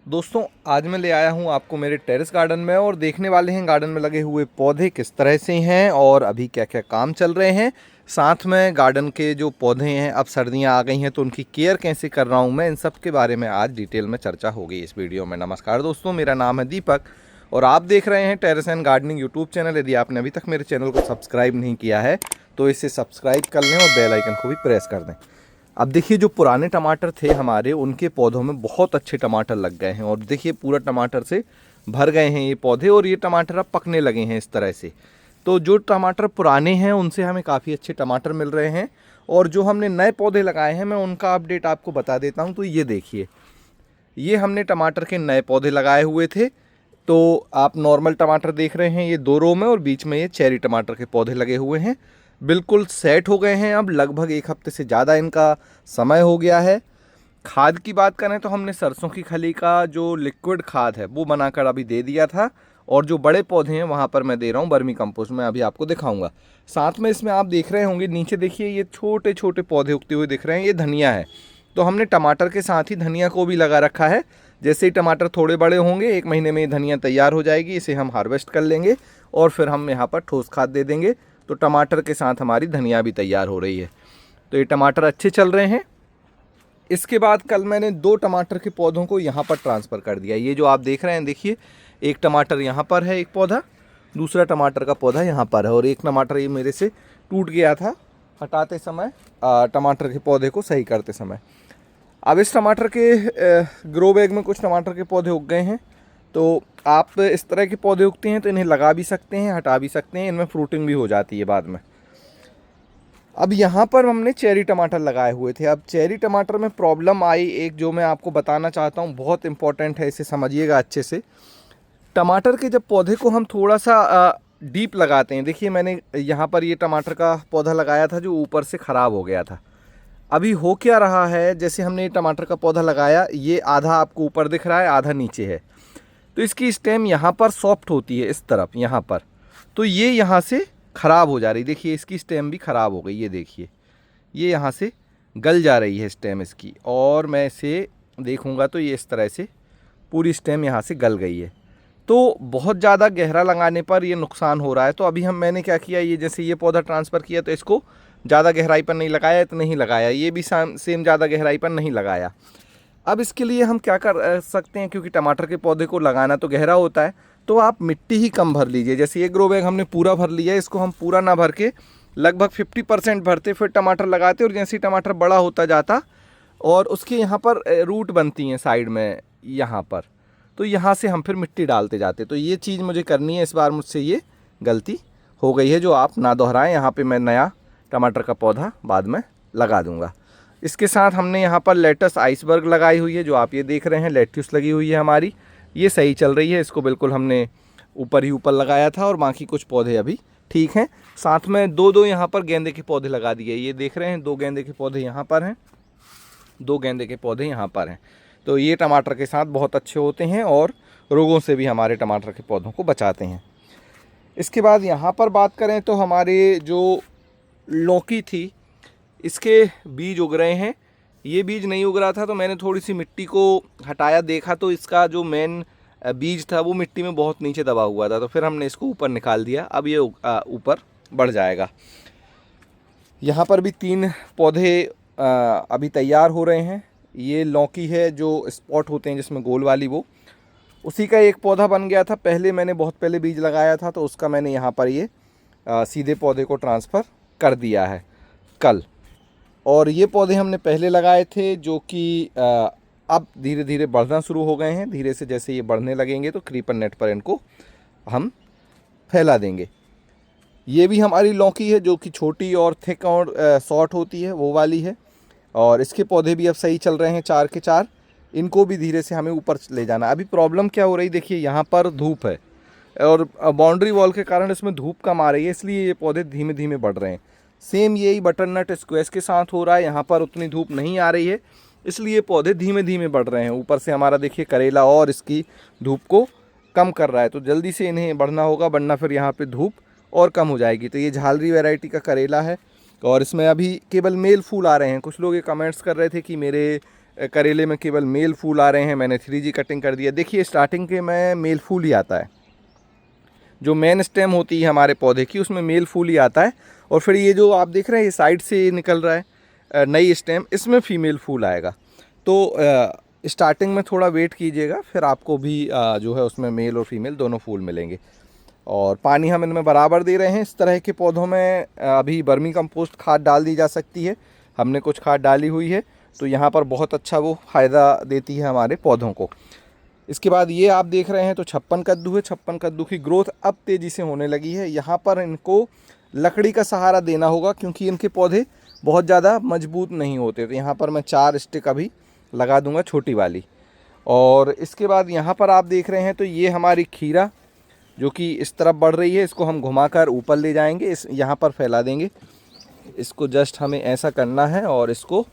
दोस्तों आज मैं ले आया हूँ आपको मेरे टेरेस गार्डन में और देखने वाले हैं गार्डन में लगे हुए पौधे किस तरह से हैं और अभी क्या क्या काम चल रहे हैं। साथ में गार्डन के जो पौधे हैं, अब सर्दियाँ आ गई हैं तो उनकी केयर कैसे कर रहा हूँ मैं, इन सब के बारे में आज डिटेल में चर्चा होगी इस वीडियो में। नमस्कार दोस्तों, मेरा नाम है दीपक और आप देख रहे हैं terrace and gardening YouTube channel. यदि आपने अभी तक मेरे चैनल को सब्सक्राइब नहीं किया है तो इसे सब्सक्राइब कर लें और बेल आइकन को भी प्रेस कर दें। अब देखिए, जो पुराने टमाटर थे हमारे, उनके पौधों में बहुत अच्छे टमाटर लग गए हैं और देखिए पूरा टमाटर से भर गए हैं ये पौधे और ये टमाटर अब पकने लगे हैं इस तरह से। तो जो टमाटर पुराने हैं उनसे हमें काफ़ी अच्छे टमाटर मिल रहे हैं और जो हमने नए पौधे लगाए हैं मैं उनका अपडेट आपको बता देता हूँ। तो ये देखिए, ये हमने टमाटर के नए पौधे लगाए हुए थे। तो आप नॉर्मल टमाटर देख रहे हैं, ये 2 रो में, और बीच में ये चेरी टमाटर के पौधे लगे हुए हैं। बिल्कुल सेट हो गए हैं, अब लगभग 1 हफ्ते से ज़्यादा इनका समय हो गया है। खाद की बात करें तो हमने सरसों की खली का जो लिक्विड खाद है वो बनाकर अभी दे दिया था और जो बड़े पौधे हैं वहाँ पर मैं दे रहा हूँ वर्मी कंपोस्ट। मैं अभी आपको दिखाऊंगा। साथ में इसमें आप देख रहे होंगे नीचे देखिए, ये छोटे छोटे पौधे उगते हुए दिख रहे हैं, ये धनिया है। तो हमने टमाटर के साथ ही धनिया को भी लगा रखा है। जैसे ही टमाटर थोड़े बड़े होंगे, 1 महीने में ये धनिया तैयार हो जाएगी, इसे हम हार्वेस्ट कर लेंगे और फिर हम यहाँ पर ठोस खाद दे देंगे। तो टमाटर के साथ हमारी धनिया भी तैयार हो रही है। तो ये टमाटर अच्छे चल रहे हैं। इसके बाद कल मैंने 2 टमाटर के पौधों को यहाँ पर ट्रांसफ़र कर दिया। ये जो आप देख रहे हैं, देखिए, एक टमाटर यहाँ पर है, एक पौधा, दूसरा टमाटर का पौधा यहाँ पर है और एक टमाटर ये मेरे से टूट गया था हटाते समय, टमाटर के पौधे को सही करते समय। अब इस टमाटर के ग्रो बैग में कुछ टमाटर के पौधे उग गए हैं। तो आप इस तरह के पौधे उगते हैं तो इन्हें लगा भी सकते हैं, हटा भी सकते हैं, इनमें फ्रूटिंग भी हो जाती है बाद में। अब यहाँ पर हमने चेरी टमाटर लगाए हुए थे। अब चेरी टमाटर में प्रॉब्लम आई एक, जो मैं आपको बताना चाहता हूँ, बहुत इंपॉर्टेंट है, इसे समझिएगा अच्छे से। टमाटर के जब पौधे को हम थोड़ा सा डीप लगाते हैं, देखिए मैंने यहाँ पर ये टमाटर का पौधा लगाया था जो ऊपर से ख़राब हो गया था। अभी हो क्या रहा है, जैसे हमने ये टमाटर का पौधा लगाया, ये आधा आपको ऊपर दिख रहा है, आधा नीचे है। तो इसकी स्टेम यहाँ पर सॉफ्ट होती है इस तरफ, यहाँ पर, तो ये यहाँ से ख़राब हो जा रही। देखिए इसकी स्टेम भी ख़राब हो गई, ये देखिए, ये यहाँ से गल जा रही है स्टेम इसकी। और मैं इसे देखूँगा तो ये इस तरह से पूरी स्टेम यहाँ से गल गई है। तो बहुत ज़्यादा गहरा लगाने पर ये नुकसान हो रहा है। तो अभी मैंने क्या किया, ये जैसे ये पौधा ट्रांसफ़र किया तो इसको ज़्यादा गहराई पर नहीं लगाया, इतना ही लगाया, ये भी सेम ज़्यादा गहराई पर नहीं लगाया। अब इसके लिए हम क्या कर सकते हैं, क्योंकि टमाटर के पौधे को लगाना तो गहरा होता है, तो आप मिट्टी ही कम भर लीजिए। जैसे ये ग्रो बैग हमने पूरा भर लिया है, इसको हम पूरा ना भर के लगभग 50% भरते, फिर टमाटर लगाते, और जैसे ही टमाटर बड़ा होता जाता और उसके यहाँ पर रूट बनती हैं साइड में यहाँ पर, तो यहाँ से हम फिर मिट्टी डालते जाते। तो ये चीज़ मुझे करनी है, इस बार मुझसे ये गलती हो गई है, जो आप ना दोहराएं। यहाँ पर मैं नया टमाटर का पौधा बाद में लगा दूँगा। इसके साथ हमने यहाँ पर लेटस आइसबर्ग लगाई हुई है, जो आप ये देख रहे हैं, लेट्यूस लगी हुई है हमारी, ये सही चल रही है। इसको बिल्कुल हमने ऊपर ही ऊपर लगाया था और बाकी कुछ पौधे अभी ठीक हैं। साथ में 2 यहाँ पर गेंदे के पौधे लगा दिए, ये देख रहे हैं, 2 गेंदे के पौधे यहाँ पर हैं, 2 गेंदे के पौधे यहाँ पर हैं। तो ये टमाटर के साथ बहुत अच्छे होते हैं और रोगों से भी हमारे टमाटर के पौधों को बचाते हैं। इसके बाद यहाँ पर बात करें तो हमारे जो लौकी थी, इसके बीज उग रहे हैं। ये बीज नहीं उग रहा था तो मैंने थोड़ी सी मिट्टी को हटाया, देखा तो इसका जो मेन बीज था वो मिट्टी में बहुत नीचे दबा हुआ था, तो फिर हमने इसको ऊपर निकाल दिया। अब ये ऊपर बढ़ जाएगा। यहाँ पर भी 3 पौधे अभी तैयार हो रहे हैं। ये लौकी है जो स्पॉट होते हैं जिसमें गोल वाली, वो उसी का एक पौधा बन गया था। पहले मैंने बहुत पहले बीज लगाया था तो उसका मैंने यहाँ पर ये सीधे पौधे को ट्रांसफ़र कर दिया है कल। और ये पौधे हमने पहले लगाए थे जो कि अब धीरे धीरे बढ़ना शुरू हो गए हैं। धीरे से जैसे ये बढ़ने लगेंगे तो क्रीपर नेट पर इनको हम फैला देंगे। ये भी हमारी लौकी है जो कि छोटी और थिक और शॉर्ट होती है, वो वाली है। और इसके पौधे भी अब सही चल रहे हैं, 4 के 4। इनको भी धीरे से हमें ऊपर ले जाना। अभी प्रॉब्लम क्या हो रही, देखिए यहाँ पर धूप है और बाउंड्री वॉल के कारण इसमें धूप कम आ रही है, इसलिए ये पौधे धीमे धीमे बढ़ रहे हैं। सेम यही बटरनट स्क्वैश के साथ हो रहा है। यहाँ पर उतनी धूप नहीं आ रही है, इसलिए पौधे धीमे धीमे बढ़ रहे हैं। ऊपर से हमारा देखिए करेला और इसकी धूप को कम कर रहा है, तो जल्दी से इन्हें बढ़ना होगा, वरना फिर यहाँ पे धूप और कम हो जाएगी। तो ये झालरी वैरायटी का करेला है और इसमें अभी केवल मेल फूल आ रहे हैं। कुछ लोग ये कमेंट्स कर रहे थे कि मेरे करेले में केवल मेल फूल आ रहे हैं, मैंने 3G कटिंग कर दिया। देखिए स्टार्टिंग के में मेल फूल ही आता है, जो मेन स्टेम होती है हमारे पौधे की उसमें मेल फूल ही आता है। और फिर ये जो आप देख रहे हैं ये साइड से निकल रहा है नई स्टेम, इसमें फीमेल फूल आएगा। तो स्टार्टिंग में थोड़ा वेट कीजिएगा, फिर आपको भी जो है उसमें मेल और फीमेल दोनों फूल मिलेंगे। और पानी हम इनमें बराबर दे रहे हैं। इस तरह के पौधों में अभी वर्मी कंपोस्ट खाद डाल दी जा सकती है, हमने कुछ खाद डाली हुई है, तो यहाँ पर बहुत अच्छा वो फ़ायदा देती है हमारे पौधों को। इसके बाद ये आप देख रहे हैं तो 56 कद्दू है। 56 कद्दू की ग्रोथ अब तेज़ी से होने लगी है। यहाँ पर इनको लकड़ी का सहारा देना होगा क्योंकि इनके पौधे बहुत ज़्यादा मजबूत नहीं होते। तो यहाँ पर मैं 4 स्टिक अभी लगा दूंगा, छोटी वाली। और इसके बाद यहाँ पर आप देख रहे हैं तो ये हमारी खीरा जो कि इस तरफ बढ़ रही है, इसको हम घुमाकर ऊपर ले जाएंगे, इस यहाँ पर फैला देंगे। इसको जस्ट हमें ऐसा करना है और इसको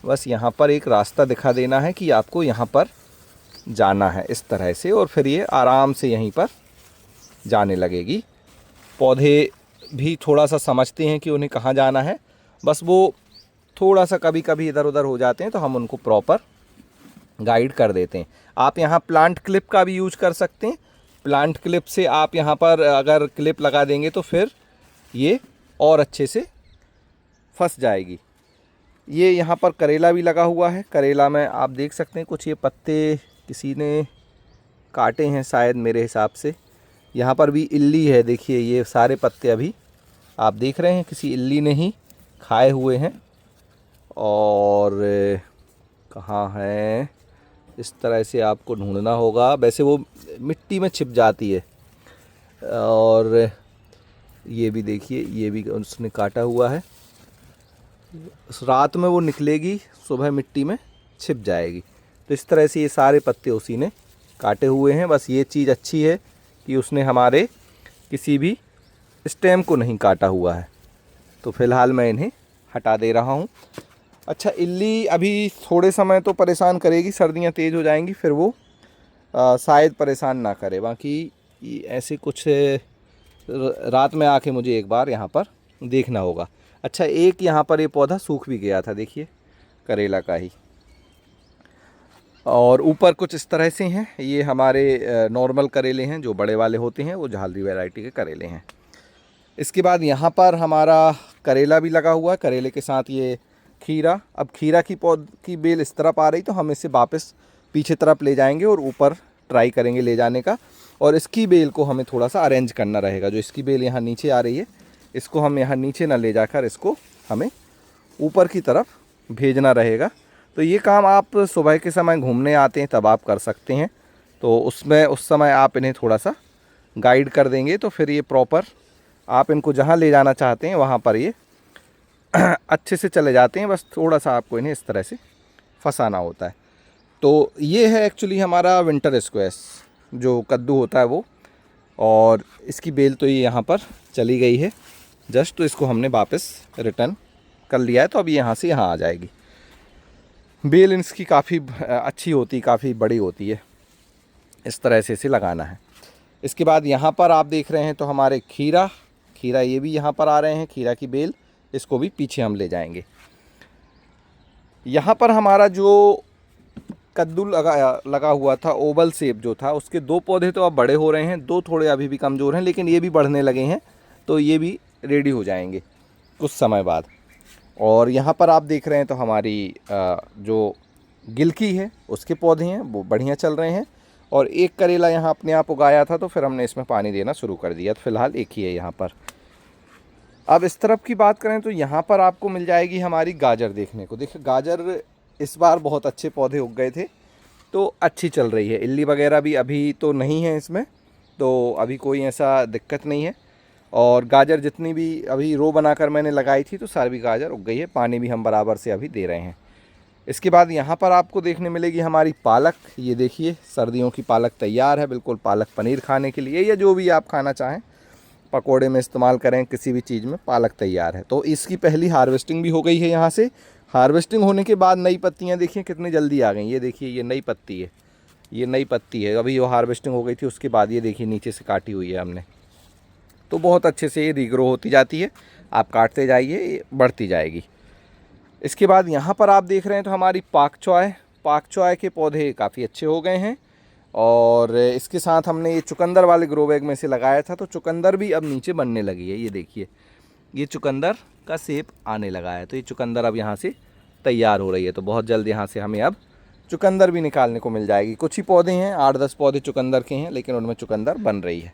बस यहाँ पर एक रास्ता दिखा देना है कि आपको यहाँ पर जाना है इस तरह से, और फिर ये आराम से यहीं पर जाने लगेगी। पौधे भी थोड़ा सा समझते हैं कि उन्हें कहाँ जाना है, बस वो थोड़ा सा कभी कभी इधर उधर हो जाते हैं तो हम उनको प्रॉपर गाइड कर देते हैं। आप यहाँ प्लांट क्लिप का भी यूज कर सकते हैं। प्लांट क्लिप से आप यहाँ पर अगर क्लिप लगा देंगे तो फिर ये और अच्छे से फंस जाएगी। ये यहाँ पर करेला भी लगा हुआ है। करेला में आप देख सकते हैं कुछ ये पत्ते किसी ने काटे हैं शायद मेरे हिसाब से। यहाँ पर भी इल्ली है, देखिए ये सारे पत्ते अभी आप देख रहे हैं किसी इल्ली ने ही खाए हुए हैं। और कहाँ है, इस तरह से आपको ढूंढना होगा, वैसे वो मिट्टी में छिप जाती है। और ये भी देखिए, ये भी उसने काटा हुआ है। रात में वो निकलेगी, सुबह मिट्टी में छिप जाएगी। तो इस तरह से ये सारे पत्ते उसी ने काटे हुए हैं। बस ये चीज़ अच्छी है कि उसने हमारे किसी भी स्टेम को नहीं काटा हुआ है। तो फ़िलहाल मैं इन्हें हटा दे रहा हूँ। अच्छा, इल्ली अभी थोड़े समय तो परेशान करेगी, सर्दियाँ तेज़ हो जाएंगी फिर वो शायद परेशान ना करे। बाकी ऐसे कुछ रात में आके मुझे एक बार यहाँ पर देखना होगा। अच्छा, एक यहाँ पर ये पौधा सूख भी गया था, देखिए करेला का ही। और ऊपर कुछ इस तरह से हैं, ये हमारे नॉर्मल करेले हैं, जो बड़े वाले होते हैं वो झालरी वैरायटी के करेले हैं। इसके बाद यहाँ पर हमारा करेला भी लगा हुआ है, करेले के साथ ये खीरा। अब खीरा की बेल इस तरफ आ रही तो हम इसे वापस पीछे तरफ ले जाएंगे और ऊपर ट्राई करेंगे ले जाने का। और इसकी बेल को हमें थोड़ा सा अरेंज करना रहेगा। जो इसकी बेल यहाँ नीचे आ रही है, इसको हम यहाँ नीचे ना ले जाकर इसको हमें ऊपर की तरफ भेजना रहेगा। तो ये काम आप सुबह के समय घूमने आते हैं तब आप कर सकते हैं। तो उसमें उस समय आप इन्हें थोड़ा सा गाइड कर देंगे तो फिर ये प्रॉपर आप इनको जहाँ ले जाना चाहते हैं वहाँ पर ये अच्छे से चले जाते हैं। बस थोड़ा सा आपको इन्हें इस तरह से फंसाना होता है। तो ये है एक्चुअली हमारा विंटर स्क्वैश जो कद्दू होता है वो। और इसकी बेल तो ये यहाँ पर चली गई है जस्ट, तो इसको हमने वापस रिटर्न कर लिया है। तो अब यहाँ से यहाँ आ जाएगी। बेल इसकी काफ़ी अच्छी होती, काफ़ी बड़ी होती है। इस तरह से इसे लगाना है। इसके बाद यहाँ पर आप देख रहे हैं तो हमारे खीरा ये भी यहाँ पर आ रहे हैं। खीरा की बेल, इसको भी पीछे हम ले जाएंगे। यहाँ पर हमारा जो कद्दू लगा हुआ था ओवल शेप जो था, उसके 2 पौधे तो अब बड़े हो रहे हैं, 2 थोड़े अभी भी कमज़ोर हैं, लेकिन ये भी बढ़ने लगे हैं। तो ये भी रेडी हो जाएंगे कुछ समय बाद। और यहाँ पर आप देख रहे हैं तो हमारी जो गिलकी है उसके पौधे हैं वो बढ़िया चल रहे हैं। और एक करेला यहाँ अपने आप उगाया था तो फिर हमने इसमें पानी देना शुरू कर दिया। तो फिलहाल एक ही है यहाँ पर। अब इस तरफ की बात करें तो यहाँ पर आपको मिल जाएगी हमारी गाजर देखने को। देखिए गाजर इस बार बहुत अच्छे पौधे उग गए थे, तो अच्छी चल रही है। इल्ली वगैरह भी अभी तो नहीं है इसमें, तो अभी कोई ऐसा दिक्कत नहीं है। और गाजर जितनी भी अभी रो बनाकर मैंने लगाई थी तो सारी गाजर उग गई है। पानी भी हम बराबर से अभी दे रहे हैं। इसके बाद यहाँ पर आपको देखने मिलेगी हमारी पालक। ये देखिए सर्दियों की पालक तैयार है, बिल्कुल पालक पनीर खाने के लिए या जो भी आप खाना चाहें, पकोड़े में इस्तेमाल करें, किसी भी चीज़ में पालक तैयार है। तो इसकी पहली हार्वेस्टिंग भी हो गई है। यहाँ से हार्वेस्टिंग होने के बाद नई पत्तियाँ देखिए कितनी जल्दी आ गई। ये देखिए ये नई पत्ती है, ये नई पत्ती है। अभी वो हार्वेस्टिंग हो गई थी, उसके बाद ये देखिए नीचे से काटी हुई है हमने। तो बहुत अच्छे से ये रीग्रो होती जाती है। आप काटते जाइए, बढ़ती जाएगी। इसके बाद यहाँ पर आप देख रहे हैं तो हमारी पाक चॉय पाक चॉय के पौधे काफ़ी अच्छे हो गए हैं। और इसके साथ हमने ये चुकंदर वाले ग्रो बैग में से लगाया था, तो चुकंदर भी अब नीचे बनने लगी है। ये देखिए, ये चुकंदर का शेप आने लगा है, तो ये चुकंदर अब यहाँ से तैयार हो रही है। तो बहुत जल्द यहाँ से हमें अब चुकंदर भी निकालने को मिल जाएगी। कुछ ही पौधे हैं, 8-10 पौधे चुकंदर के हैं, लेकिन उनमें चुकंदर बन रही है।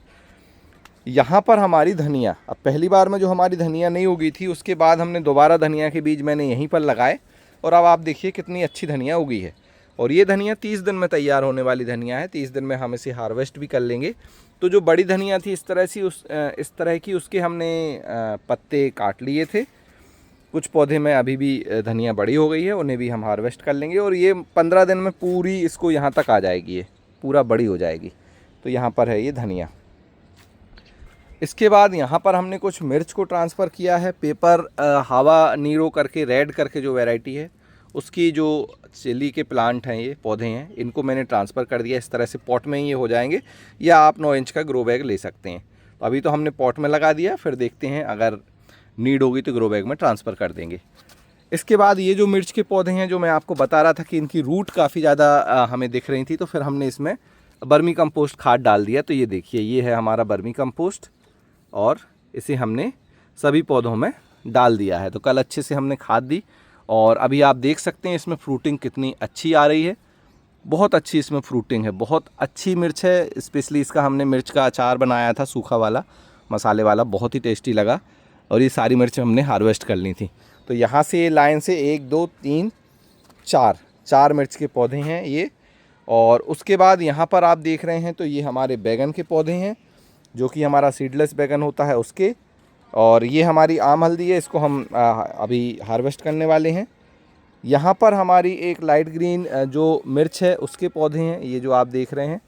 यहाँ पर हमारी धनिया, अब पहली बार में जो हमारी धनिया नहीं उगी थी, उसके बाद हमने दोबारा धनिया के बीज मैंने यहीं पर लगाए, और अब आप देखिए कितनी अच्छी धनिया उगी है। और ये धनिया 30 दिन में तैयार होने वाली धनिया है। 30 दिन में हम इसे हार्वेस्ट भी कर लेंगे। तो जो बड़ी धनिया थी इस तरह की, उसके हमने पत्ते काट लिए थे। कुछ पौधे में अभी भी धनिया बड़ी हो गई है, उन्हें भी हम हार्वेस्ट कर लेंगे। और ये 15 दिन में पूरी इसको यहाँ तक आ जाएगी, ये पूरा बड़ी हो जाएगी। तो यहाँ पर है ये धनिया। इसके बाद यहाँ पर हमने कुछ मिर्च को ट्रांसफ़र किया है। पेपर हवा नीरो करके, रेड करके जो वैरायटी है, उसकी जो चिली के प्लांट हैं, ये पौधे हैं, इनको मैंने ट्रांसफ़र कर दिया। इस तरह से पॉट में ही ये हो जाएंगे, या आप 9 इंच का ग्रो बैग ले सकते हैं। तो अभी तो हमने पॉट में लगा दिया, फिर देखते हैं अगर नीड होगी तो ग्रो बैग में ट्रांसफ़र कर देंगे। इसके बाद ये जो मिर्च के पौधे हैं, जो मैं आपको बता रहा था कि इनकी रूट काफ़ी ज़्यादा हमें दिख रही थी, तो फिर हमने इसमें बर्मी कंपोस्ट खाद डाल दिया। तो ये देखिए, ये है हमारा बर्मी कंपोस्ट, और इसे हमने सभी पौधों में डाल दिया है। तो कल अच्छे से हमने खाद दी, और अभी आप देख सकते हैं इसमें फ्रूटिंग कितनी अच्छी आ रही है। बहुत अच्छी इसमें फ्रूटिंग है, बहुत अच्छी मिर्च है। स्पेशली इसका हमने मिर्च का अचार बनाया था, सूखा वाला, मसाले वाला, बहुत ही टेस्टी लगा। और ये सारी मिर्च हमने हार्वेस्ट कर ली थी। तो यहाँ से लाइन से 1 2 3 4 मिर्च के पौधे हैं ये। और उसके बाद यहाँ पर आप देख रहे हैं, तो ये हमारे बैगन के पौधे हैं, जो कि हमारा सीडलेस बैगन होता है उसके। और ये हमारी आम हल्दी है, इसको हम अभी हार्वेस्ट करने वाले हैं। यहाँ पर हमारी एक लाइट ग्रीन जो मिर्च है, उसके पौधे हैं, ये जो आप देख रहे हैं।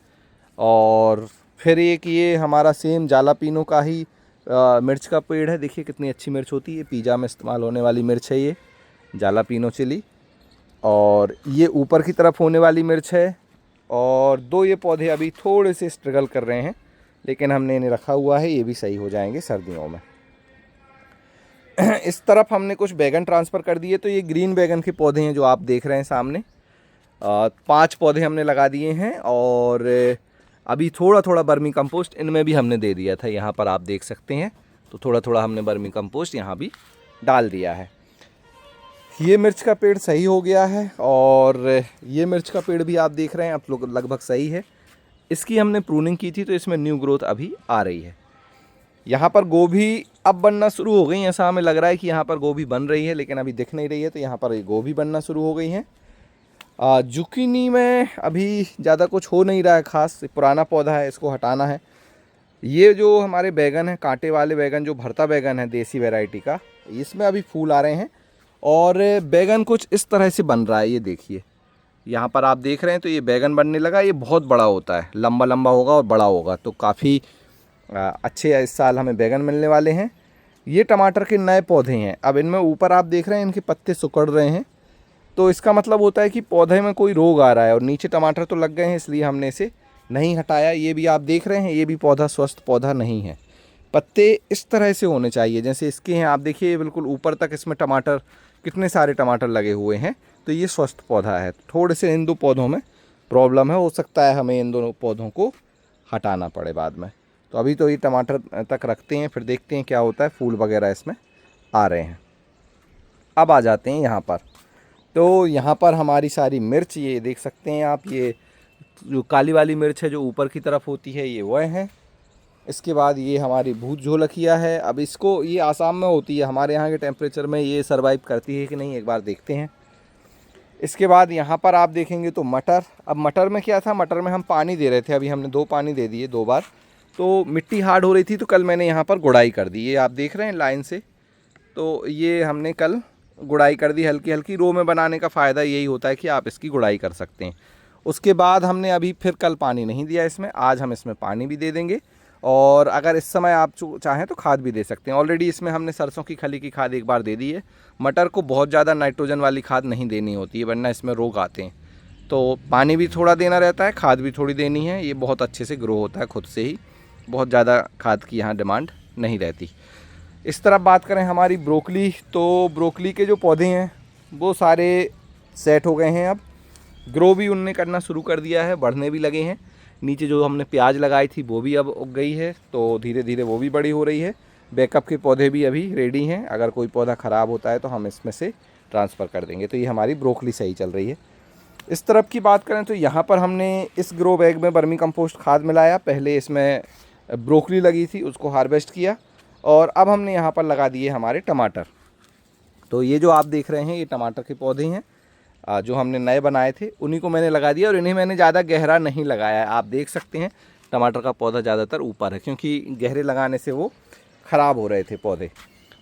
और फिर एक ये हमारा सेम जालापीनो का ही मिर्च का पेड़ है। देखिए कितनी अच्छी मिर्च होती है, पिज़्ज़ा में इस्तेमाल होने वाली मिर्च है ये, जालापीनो चिली। और ये ऊपर की तरफ होने वाली मिर्च है। और 2 ये पौधे अभी थोड़े से स्ट्रगल कर रहे हैं, लेकिन हमने इन्हें रखा हुआ है, ये भी सही हो जाएंगे सर्दियों में। इस तरफ हमने कुछ बैगन ट्रांसफ़र कर दिए। तो ये ग्रीन बैगन के पौधे हैं जो आप देख रहे हैं सामने। 5 पौधे हमने लगा दिए हैं, और अभी थोड़ा थोड़ा बर्मी कंपोस्ट इनमें भी हमने दे दिया था, यहाँ पर आप देख सकते हैं। तो थोड़ा थोड़ा हमने बर्मी कंपोस्ट यहाँ भी डाल दिया है। ये मिर्च का पेड़ सही हो गया है, और ये मिर्च का पेड़ भी आप देख रहे हैं, आप लोग लगभग सही है। इसकी हमने प्रूनिंग की थी, तो इसमें न्यू ग्रोथ अभी आ रही है। यहाँ पर गोभी अब बनना शुरू हो गई, ऐसा हमें लग रहा है कि यहाँ पर गोभी बन रही है, लेकिन अभी दिख नहीं रही है। तो यहाँ पर गोभी बनना शुरू हो गई है। जुकीनी में अभी ज़्यादा कुछ हो नहीं रहा है ख़ास, पुराना पौधा है, इसको हटाना है। ये जो हमारे बैगन हैं, कांटे वाले बैगन, जो भरता बैगन है देसी वैरायटी का, इसमें अभी फूल आ रहे हैं। और बैगन कुछ इस तरह से बन रहा है, ये देखिए, यहाँ पर आप देख रहे हैं। तो ये बैगन बनने लगा, ये बहुत बड़ा होता है, लंबा लंबा होगा और बड़ा होगा। तो काफ़ी अच्छे इस साल हमें बैगन मिलने वाले हैं। ये टमाटर के नए पौधे हैं। अब इनमें ऊपर आप देख रहे हैं, इनके पत्ते सिकुड़ रहे हैं, तो इसका मतलब होता है कि पौधे में कोई रोग आ रहा है। और नीचे टमाटर तो लग गए हैं, इसलिए हमने इसे नहीं हटाया। ये भी आप देख रहे हैं, ये भी पौधा स्वस्थ पौधा नहीं है। पत्ते इस तरह से होने चाहिए जैसे इसके हैं। आप देखिए बिल्कुल ऊपर तक इसमें टमाटर, कितने सारे टमाटर लगे हुए हैं। तो ये स्वस्थ पौधा है। थोड़े से इन 2 पौधों में प्रॉब्लम है, हो सकता है हमें इन दोनों पौधों को हटाना पड़े बाद में। तो अभी तो ये टमाटर तक रखते हैं, फिर देखते हैं क्या होता है। फूल वगैरह इसमें आ रहे हैं। अब आ जाते हैं यहाँ पर। तो यहाँ पर हमारी सारी मिर्च, ये देख सकते हैं आप, ये जो काली वाली मिर्च है जो ऊपर की तरफ होती है, ये वह है। इसके बाद ये हमारी भूत झोलकिया है। अब इसको, ये आसाम में होती है, हमारे यहाँ के टेम्परेचर में ये सर्वाइव करती है कि नहीं, एक बार देखते हैं। इसके बाद यहाँ पर आप देखेंगे तो मटर। अब मटर में क्या था, मटर में हम पानी दे रहे थे, अभी हमने 2 पानी दे दिए 2 बार। तो मिट्टी हार्ड हो रही थी, तो कल मैंने यहाँ पर गुड़ाई कर दी। ये आप देख रहे हैं लाइन से, तो ये हमने कल गुड़ाई कर दी हल्की हल्की। रो में बनाने का फ़ायदा यही होता है कि आप इसकी गुड़ाई कर सकते हैं। उसके बाद हमने अभी फिर कल पानी नहीं दिया इसमें, आज हम इसमें पानी भी दे देंगे। और अगर इस समय आप चाहें तो खाद भी दे सकते हैं। ऑलरेडी इसमें हमने सरसों की खली की खाद एक बार दे दी है। मटर को बहुत ज़्यादा नाइट्रोजन वाली खाद नहीं देनी होती है, वरना इसमें रोग आते हैं। तो पानी भी थोड़ा देना रहता है, खाद भी थोड़ी देनी है। ये बहुत अच्छे से ग्रो होता है खुद से ही, बहुत ज़्यादा खाद की यहाँ डिमांड नहीं रहती। इस तरफ बात करें हमारी ब्रोकली, तो ब्रोकली के जो पौधे हैं वो सारे सेट हो गए हैं अब। ग्रो भी उनने करना शुरू कर दिया है, बढ़ने भी लगे हैं। नीचे जो हमने प्याज लगाई थी वो भी अब उग गई है, तो धीरे धीरे वो भी बड़ी हो रही है। बैकअप के पौधे भी अभी रेडी हैं, अगर कोई पौधा ख़राब होता है तो हम इसमें से ट्रांसफ़र कर देंगे। तो ये हमारी ब्रोकली सही चल रही है। इस तरफ की बात करें तो यहाँ पर हमने इस ग्रो बैग में वर्मी कंपोस्ट खाद मिलाया। पहले इसमें ब्रोकली लगी थी, उसको हार्वेस्ट किया, और अब हमने यहाँ पर लगा दिए हमारे टमाटर। तो ये जो आप देख रहे हैं ये टमाटर के पौधे हैं जो हमने नए बनाए थे, उन्हीं को मैंने लगा दिया। और इन्हें मैंने ज़्यादा गहरा नहीं लगाया है। आप देख सकते हैं टमाटर का पौधा ज़्यादातर ऊपर है, क्योंकि गहरे लगाने से वो ख़राब हो रहे थे पौधे।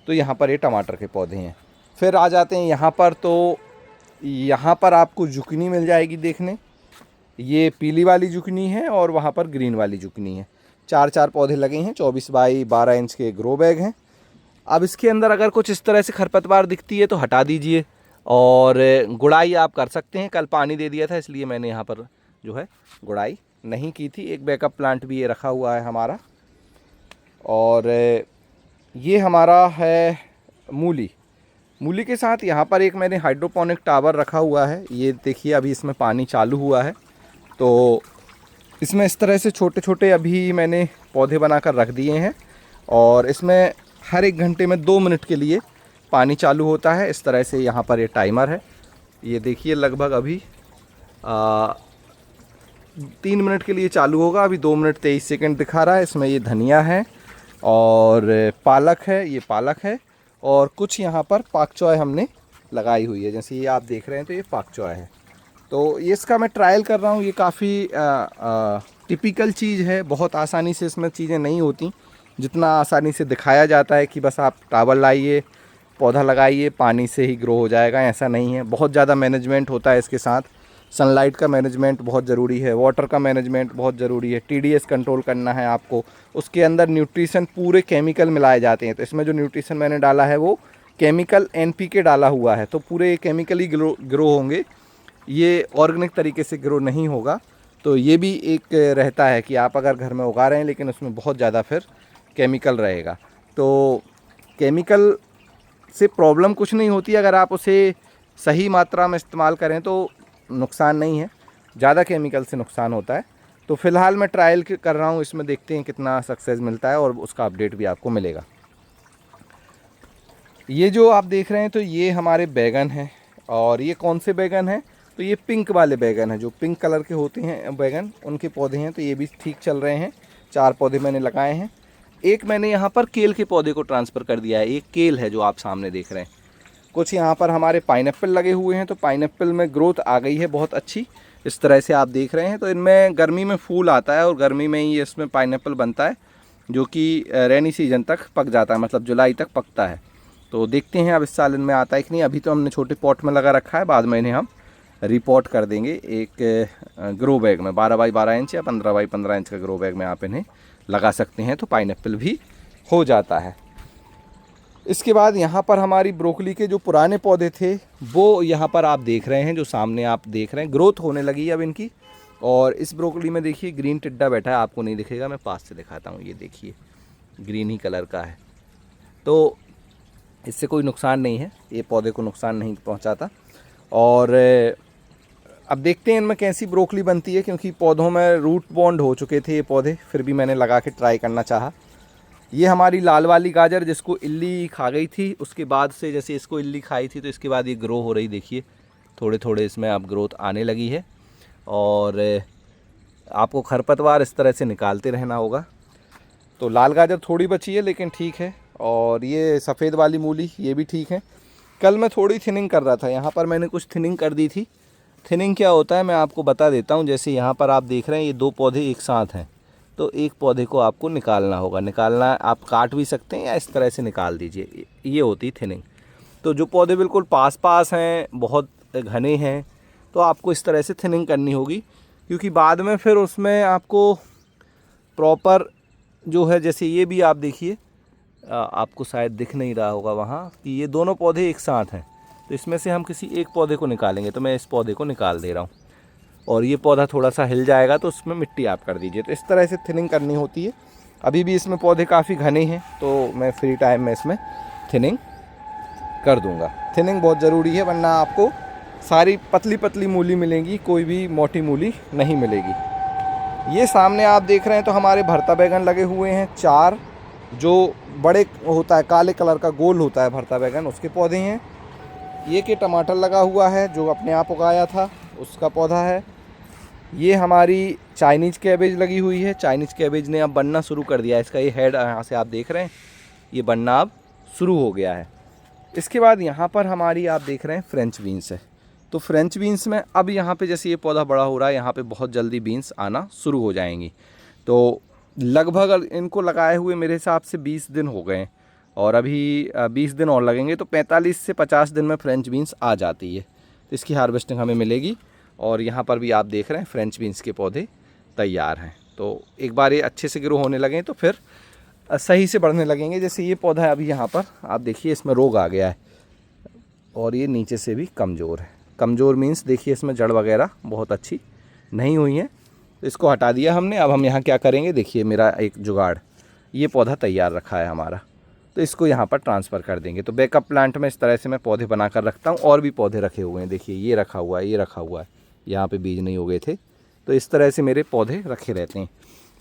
तो यहाँ पर ये टमाटर के पौधे हैं। फिर आ जाते हैं यहाँ पर, तो यहाँ पर आपको जुकनी मिल जाएगी देखने। ये पीली वाली जुकनी है और वहाँ पर ग्रीन वाली जुकनी है। 4-4 पौधे लगे हैं। 24 बाई 12 इंच के ग्रो बैग हैं। अब इसके अंदर अगर कुछ इस तरह से खरपतवार दिखती है तो हटा दीजिए, और गुड़ाई आप कर सकते हैं। कल पानी दे दिया था इसलिए मैंने यहाँ पर जो है गुड़ाई नहीं की थी। एक बैकअप प्लांट भी ये रखा हुआ है हमारा। और ये हमारा है मूली। मूली के साथ यहाँ पर एक मैंने हाइड्रोपोनिक टावर रखा हुआ है। ये देखिए अभी इसमें पानी चालू हुआ है, तो इसमें इस तरह से छोटे छोटे अभी मैंने पौधे बनाकर रख दिए हैं। और इसमें हर 1 घंटे में 2 मिनट के लिए पानी चालू होता है। इस तरह से यहाँ पर ये टाइमर है। ये देखिए लगभग अभी 3 मिनट के लिए चालू होगा। अभी 2 मिनट 23 सेकंड दिखा रहा है। इसमें ये धनिया है और पालक है, ये पालक है, और कुछ यहाँ पर पाक चॉय हमने लगाई हुई है। जैसे ये आप देख रहे हैं तो ये पाक चॉय है। तो ये इसका मैं ट्रायल कर रहा हूँ। ये काफ़ी टिपिकल चीज़ है। बहुत आसानी से इसमें चीज़ें नहीं होती जितना आसानी से दिखाया जाता है कि बस आप टावल लाइए, पौधा लगाइए, पानी से ही ग्रो हो जाएगा। ऐसा नहीं है, बहुत ज़्यादा मैनेजमेंट होता है इसके साथ। सनलाइट का मैनेजमेंट बहुत ज़रूरी है, वाटर का मैनेजमेंट बहुत ज़रूरी है, TDS कंट्रोल करना है आपको। उसके अंदर न्यूट्रिशन पूरे केमिकल मिलाए जाते हैं। तो इसमें जो न्यूट्रिशन मैंने डाला है वो केमिकल NPK डाला हुआ है, तो पूरे केमिकल ही ग्रो होंगे। ये ऑर्गेनिक तरीके से ग्रो नहीं होगा। तो ये भी एक रहता है कि आप अगर घर में उगा रहे हैं लेकिन उसमें बहुत ज़्यादा फिर केमिकल रहेगा। तो केमिकल से प्रॉब्लम कुछ नहीं होती, अगर आप उसे सही मात्रा में इस्तेमाल करें तो नुकसान नहीं है। ज़्यादा केमिकल से नुकसान होता है। तो फ़िलहाल मैं ट्रायल कर रहा हूँ, इसमें देखते हैं कितना सक्सेस मिलता है और उसका अपडेट भी आपको मिलेगा। ये जो आप देख रहे हैं तो ये हमारे बैगन हैं। और ये कौन से बैगन हैं? तो ये पिंक वाले बैगन हैं, जो पिंक कलर के होते हैं बैगन, उनके पौधे हैं। तो ये भी ठीक चल रहे हैं। 4 पौधे मैंने लगाए हैं। एक मैंने यहाँ पर केल के पौधे को ट्रांसफ़र कर दिया है। एक केल है जो आप सामने देख रहे हैं। कुछ यहाँ पर हमारे पाइनएप्पल लगे हुए हैं, तो पाइनएप्पल में ग्रोथ आ गई है बहुत अच्छी। इस तरह से आप देख रहे हैं। तो इनमें गर्मी में फूल आता है और गर्मी में ही इसमें पाइनएप्पल बनता है, जो कि रेनी सीजन तक पक जाता है, मतलब जुलाई तक पकता है। तो देखते हैं अब इस साल इनमें आता है कि नहीं। अभी तो हमने छोटे पॉट में लगा रखा है, बाद में इन्हें हम रिपोर्ट कर देंगे एक ग्रो बैग में। 12 बाई 12 इंच या 15 बाई 15 इंच का ग्रो बैग में आप इन्हें लगा सकते हैं, तो पाइनएप्पल भी हो जाता है। इसके बाद यहाँ पर हमारी ब्रोकली के जो पुराने पौधे थे वो यहाँ पर आप देख रहे हैं, जो सामने आप देख रहे हैं, ग्रोथ होने लगी है अब इनकी। और इस ब्रोकली में देखिए ग्रीन टिड्डा बैठा है, आपको नहीं दिखेगा, मैं पास से दिखाता हूँ। ये देखिए ग्रीन ही कलर का है। तो इससे कोई नुकसान नहीं है, ये पौधे को नुकसान नहीं पहुँचाता। और अब देखते हैं इनमें कैसी ब्रोकली बनती है, क्योंकि पौधों में रूट बॉन्ड हो चुके थे ये पौधे, फिर भी मैंने लगा के ट्राई करना चाहा। ये हमारी लाल वाली गाजर जिसको इल्ली खा गई थी, उसके बाद से जैसे इसको इल्ली खाई थी तो इसके बाद ये ग्रो हो रही, देखिए थोड़े थोड़े इसमें अब ग्रोथ आने लगी है। और आपको खरपतवार इस तरह से निकालते रहना होगा। तो लाल गाजर थोड़ी बची है लेकिन ठीक है। और ये सफ़ेद वाली मूली ये भी ठीक है। कल मैं थोड़ी थिनिंग कर रहा था, यहाँ पर मैंने कुछ थिनिंग कर दी थी। थिनिंग क्या होता है मैं आपको बता देता हूँ। जैसे यहाँ पर आप देख रहे हैं ये 2 पौधे एक साथ हैं, तो एक पौधे को आपको निकालना होगा। निकालना आप काट भी सकते हैं या इस तरह से निकाल दीजिए, ये होती थिनिंग। तो जो पौधे बिल्कुल पास पास हैं, बहुत घने हैं, तो आपको इस तरह से थिनिंग करनी होगी, क्योंकि बाद में फिर उसमें आपको प्रॉपर जो है, जैसे ये भी आप देखिए, आपको शायद दिख नहीं रहा होगा वहाँ कि ये दोनों पौधे एक साथ हैं। तो इसमें से हम किसी एक पौधे को निकालेंगे, तो मैं इस पौधे को निकाल दे रहा हूँ। और ये पौधा थोड़ा सा हिल जाएगा तो उसमें मिट्टी आप कर दीजिए। तो इस तरह से थिनिंग करनी होती है। अभी भी इसमें पौधे काफ़ी घने हैं, तो मैं फ्री टाइम में इसमें थिनिंग कर दूंगा। थिनिंग बहुत ज़रूरी है, वरना आपको सारी पतली पतली मूली मिलेंगी, कोई भी मोटी मूली नहीं मिलेगी। ये सामने आप देख रहे हैं तो हमारे भरता बैगन लगे हुए हैं 4, जो बड़े होता है काले कलर का गोल होता है भरता बैगन, उसके पौधे हैं। ये के टमाटर लगा हुआ है जो अपने आप उगाया था, उसका पौधा है। ये हमारी चाइनीज़ कैबेज लगी हुई है। चाइनीज़ कैबेज ने अब बनना शुरू कर दिया है। इसका ये हेड यहाँ से आप देख रहे हैं, ये बनना अब शुरू हो गया है। इसके बाद यहाँ पर हमारी आप देख रहे हैं फ्रेंच बीन्स है। तो फ्रेंच बीन्स में अब यहाँ पे जैसे ये पौधा बड़ा हो रहा है, यहाँ पे बहुत जल्दी बीन्स आना शुरू हो जाएंगी। तो लगभग इनको लगाए हुए मेरे हिसाब से 20 दिन हो गए, और अभी 20 दिन और लगेंगे, तो 45 से 50 दिन में फ्रेंच बीन्स आ जाती है। तो इसकी हार्वेस्टिंग हमें मिलेगी। और यहाँ पर भी आप देख रहे हैं फ्रेंच बीन्स के पौधे तैयार हैं। तो एक बार ये अच्छे से ग्रो होने लगें तो फिर सही से बढ़ने लगेंगे। जैसे ये पौधा है अभी यहाँ पर आप देखिए, इसमें रोग आ गया है और ये नीचे से भी कमज़ोर है। कमज़ोर मीन्स देखिए इसमें जड़ वगैरह बहुत अच्छी नहीं हुई हैं, तो इसको हटा दिया हमने। अब हम यहाँ क्या करेंगे, देखिए मेरा एक जुगाड़, ये पौधा तैयार रखा है हमारा, तो इसको यहाँ पर ट्रांसफ़र कर देंगे। तो बैकअप प्लांट में इस तरह से मैं पौधे बना कर रखता हूँ। और भी पौधे रखे हुए हैं, देखिए ये रखा हुआ है, ये रखा हुआ है, यहाँ पे बीज नहीं उगे थे, तो इस तरह से मेरे पौधे रखे रहते हैं।